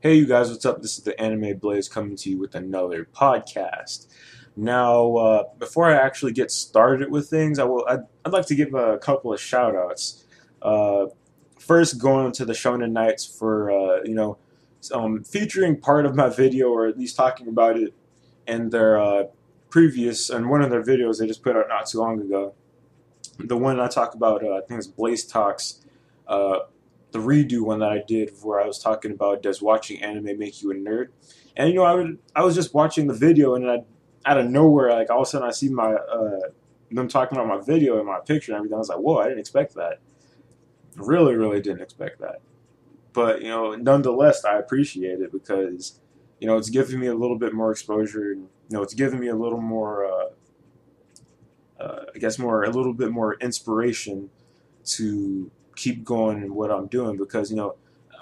Hey, you guys, what's up? This is the Anime Blaze coming to you with another podcast. Now, before I actually get started with things, I'd like to give a couple of shout outs. Uh, First, going to the Shonen Nights for featuring part of my video, or at least talking about it in their previous and one of their videos they just put out not too long ago. The one I talk about, I think it's Blaze Talks, uh, the redo one that I did where I was talking about does watching anime make you a nerd? And I was just watching the video and out of nowhere, like all of a sudden I see my them talking about my video and my picture and everything. I was like, whoa, I didn't expect that. Really, really didn't expect that. But nonetheless, I appreciate it because it's giving me a little bit more exposure. It's giving me a little more. I guess more a little bit more inspiration to keep going in what I'm doing because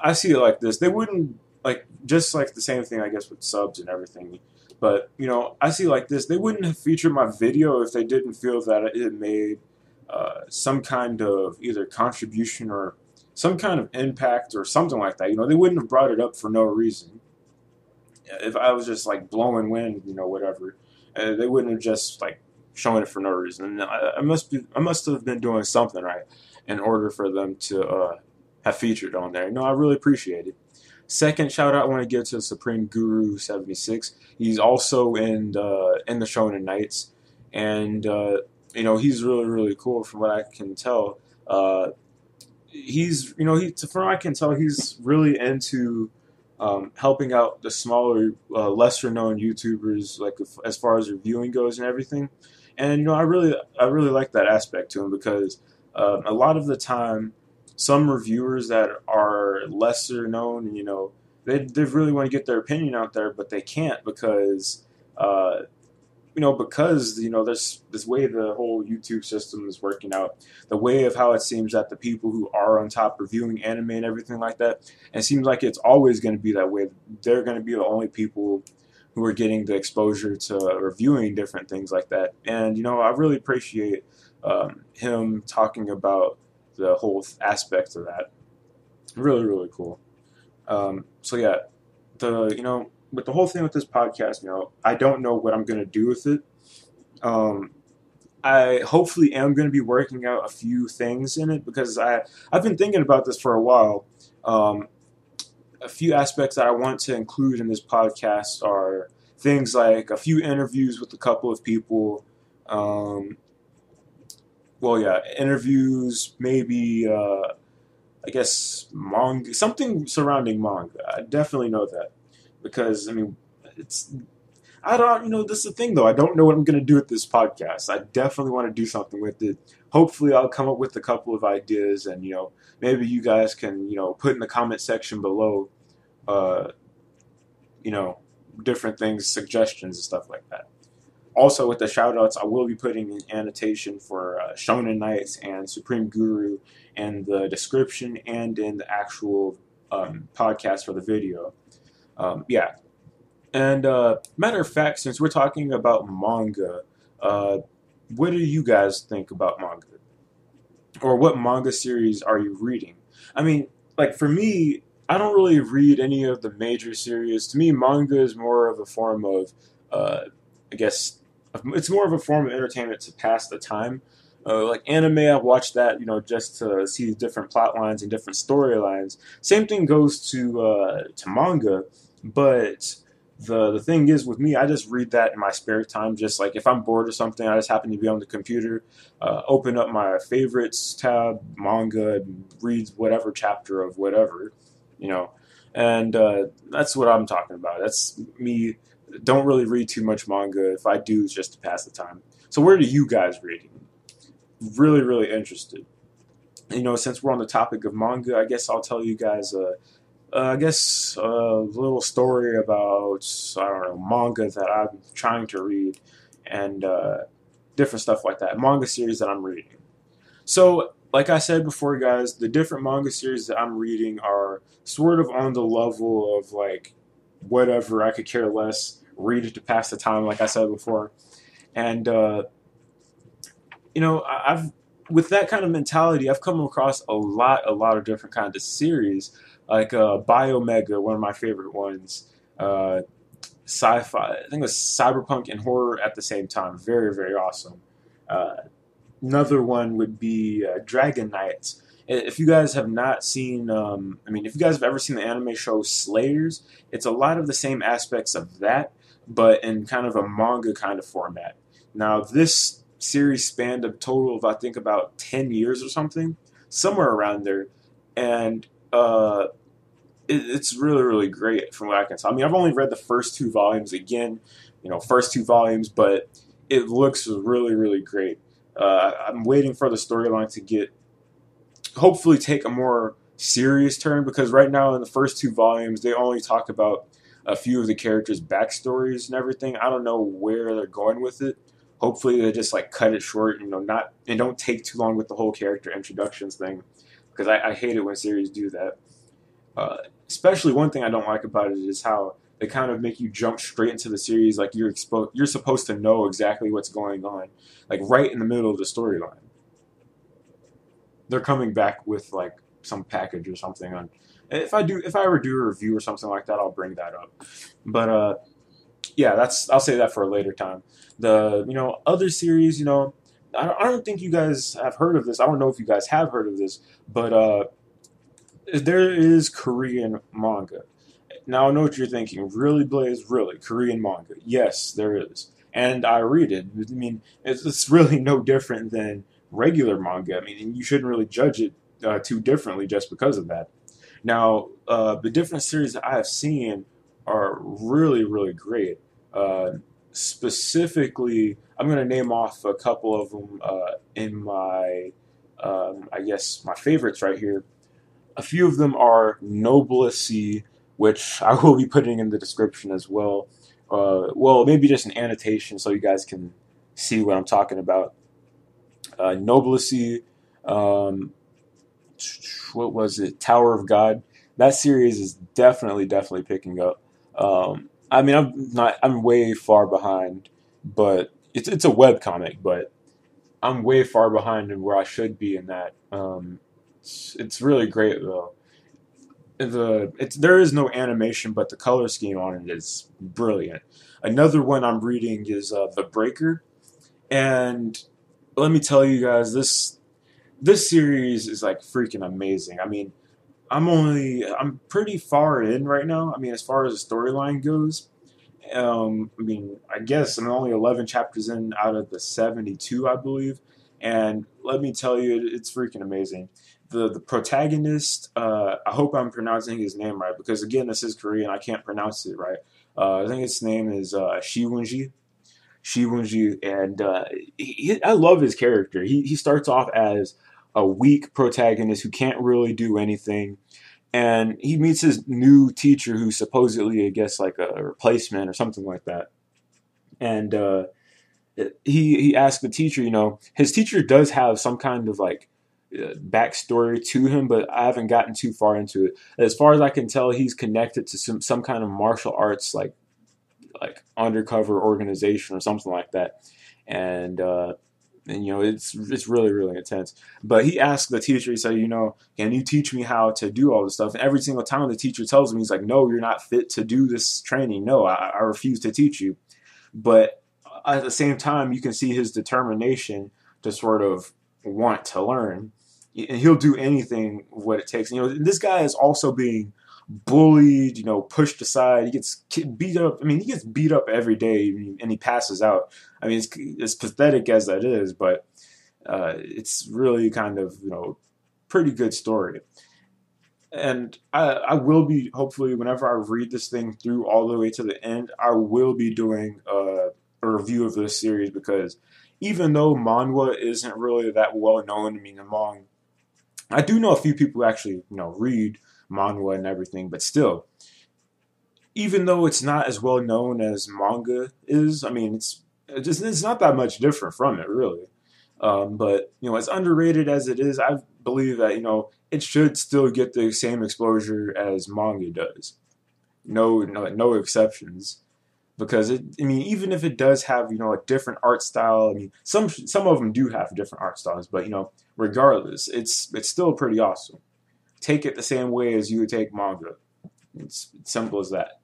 I see it like this. They wouldn't like just like the same thing I guess with subs and everything. But I see it like this. They wouldn't have featured my video if they didn't feel that it made some kind of either contribution or some kind of impact or something like that. They wouldn't have brought it up for no reason. If I was just like blowing wind, whatever, they wouldn't have just like showing it for no reason. And I must have been doing something right in order for them to have featured on there. I really appreciate it. Second shout out I want to give to Supreme Guru 76. He's also in the Shonen Knights, and he's really really cool from what I can tell. He's from what I can tell he's really into helping out the smaller, lesser known YouTubers, like as far as reviewing goes and everything. And I really like that aspect to him because a lot of the time, some reviewers that are lesser known, they really want to get their opinion out there, but they can't because this way the whole YouTube system is working out, the way of how it seems that the people who are on top reviewing anime and everything like that, it seems like it's always going to be that way. They're going to be the only people who are getting the exposure to reviewing different things like that. And I really appreciate him talking about the whole aspect of that. Really, really cool. So yeah, with the whole thing with this podcast, I don't know what I'm gonna do with it. Um, I hopefully am going to be working out a few things in it because I've been thinking about this for a while. Um, a few aspects that I want to include in this podcast are things like a few interviews with a couple of people. Um, well, yeah, interviews, maybe, I guess, manga, something surrounding manga. I definitely know that because, I mean, it's, I don't, this is the thing though. I don't know what I'm going to do with this podcast. I definitely want to do something with it. Hopefully, I'll come up with a couple of ideas and, maybe you guys can, put in the comment section below, uh, you know, different things, suggestions, and stuff like that. Also, with the shoutouts, I will be putting an annotation for Shonen Knights and Supreme Guru in the description and in the actual podcast for the video. Yeah. And matter of fact, since we're talking about manga, uh, what do you guys think about manga? Or what manga series are you reading? I mean, like for me, I don't really read any of the major series. To me, manga is more of a form of, uh, I guess, it's more of a form of entertainment to pass the time. Like anime, I watch that, just to see different plot lines and different storylines. Same thing goes to manga, but the thing is with me, I just read that in my spare time. Just like if I'm bored or something, I just happen to be on the computer, open up my favorites tab, manga, and read whatever chapter of whatever, you know. And that's what I'm talking about. That's me. Don't really read too much manga. If I do, it's just to pass the time. So where do you guys read? Really, really interested. Since we're on the topic of manga, I guess I'll tell you guys I guess a little story about I don't know manga that I'm trying to read and different stuff like that. Manga series that I'm reading. So, like I said before, guys, the different manga series that I'm reading are sort of on the level of like whatever I could care less. Read it to pass the time, like I said before, and I've with that kind of mentality, I've come across a lot of different kinds of series. like Biomega, one of my favorite ones. Sci-fi, I think it was cyberpunk and horror at the same time. Very, very awesome. Uh, Another one would be Dragon Knights. If you guys have not seen, if you guys have ever seen the anime show Slayers, it's a lot of the same aspects of that, but in kind of a manga kind of format. Now, this series spanned a total of, I think, about 10 years or something, somewhere around there. And it's really, really great from what I can tell. I mean, I've only read the first two volumes again, first two volumes, but it looks really, really great. I'm waiting for the storyline to get, hopefully, take a more serious turn because right now in the first two volumes they only talk about a few of the characters' backstories and everything. I don't know where they're going with it. Hopefully, they just like cut it short, not and don't take too long with the whole character introductions thing because I hate it when series do that. Especially one thing I don't like about it is how they kind of make you jump straight into the series like you're supposed to know exactly what's going on, like right in the middle of the storyline. They're coming back with like some package or something on. If I ever do a review or something like that, I'll bring that up. But yeah, I'll say that for a later time. The other series, I don't think you guys have heard of this. I don't know if you guys have heard of this, but there is Korean manga. Now I know what you're thinking. Really, Blaze? Really? Korean manga? Yes, there is. And I read it. I mean, it's really no different than regular manga. I mean, you shouldn't really judge it too differently just because of that. Now, the different series that I have seen are really, really great. Uh, Specifically, I'm going to name off a couple of them in my, I guess, my favorites right here. A few of them are Noblesse, which I will be putting in the description as well. Well, maybe just an annotation so you guys can see what I'm talking about. Noblesse, um, what was it? Tower of God. That series is definitely picking up. I mean, I'm way far behind, but it's a web comic, but I'm way far behind in where I should be in that. It's really great though. There is no animation, but the color scheme on it is brilliant. Another one I'm reading is The Breaker, and let me tell you guys, this series is like freaking amazing. I mean, I'm pretty far in right now. I mean, as far as the storyline goes, I mean, I guess I'm only 11 chapters in out of the 72, I believe. And let me tell you, it's freaking amazing. The protagonist, I hope I'm pronouncing his name right because again, this is Korean. I can't pronounce it right. I think his name is Shiwunji. Shiwunji, and I love his character. He starts off as a weak protagonist who can't really do anything, and he meets his new teacher who's supposedly, I guess, like a replacement or something like that. And he asked the teacher, his teacher does have some kind of like backstory to him, but I haven't gotten too far into it. As far as I can tell, he's connected to some kind of martial arts like undercover organization or something like that, and it's really really intense. But he asked the teacher, he said, can you teach me how to do all this stuff? And every single time the teacher tells him, he's like, no, you're not fit to do this training. No, I refuse to teach you. But at the same time, you can see his determination to sort of want to learn, and he'll do anything what it takes. This guy is also being bullied, pushed aside. He gets beat up. I mean, he gets beat up every day, and he passes out. I mean, it's pathetic as that is, but it's really kind of pretty good story. And I will be hopefully whenever I read this thing through all the way to the end, I will be doing a review of this series because even though Manhwa isn't really that well known, I mean, among I do know a few people who actually read Manhwa and everything, but still, even though it's not as well known as manga is, I mean, it's not that much different from it, really. But as underrated as it is, I believe that it should still get the same exposure as manga does. No exceptions. Because I mean, even if it does have a different art style, I mean, some of them do have different art styles, but regardless, it's still pretty awesome. take it the same way as you would take manga. It's simple as that.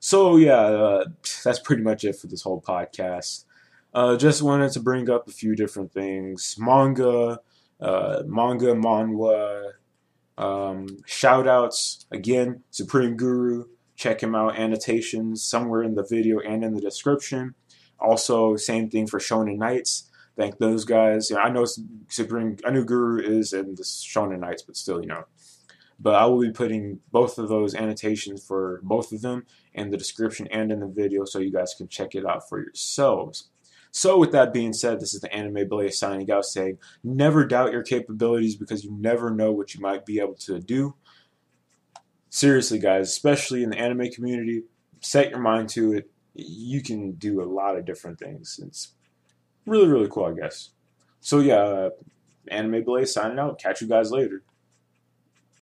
So yeah, that's pretty much it for this whole podcast. Just wanted to bring up a few different things. Manhwa, shoutouts again, Supreme Guru. Check him out. Annotations somewhere in the video and in the description. Also, same thing for Shonen Knights. Thank those guys. I know Guru is in the Shonen Knights, but still, But I will be putting both of those annotations for both of them in the description and in the video, so you guys can check it out for yourselves. So with that being said, this is the Anime Blaze signing out, saying never doubt your capabilities because you never know what you might be able to do. Seriously, guys, especially in the anime community, set your mind to it. You can do a lot of different things. It's really, really cool, I guess. So yeah, Anime Blaze signing out. Catch you guys later.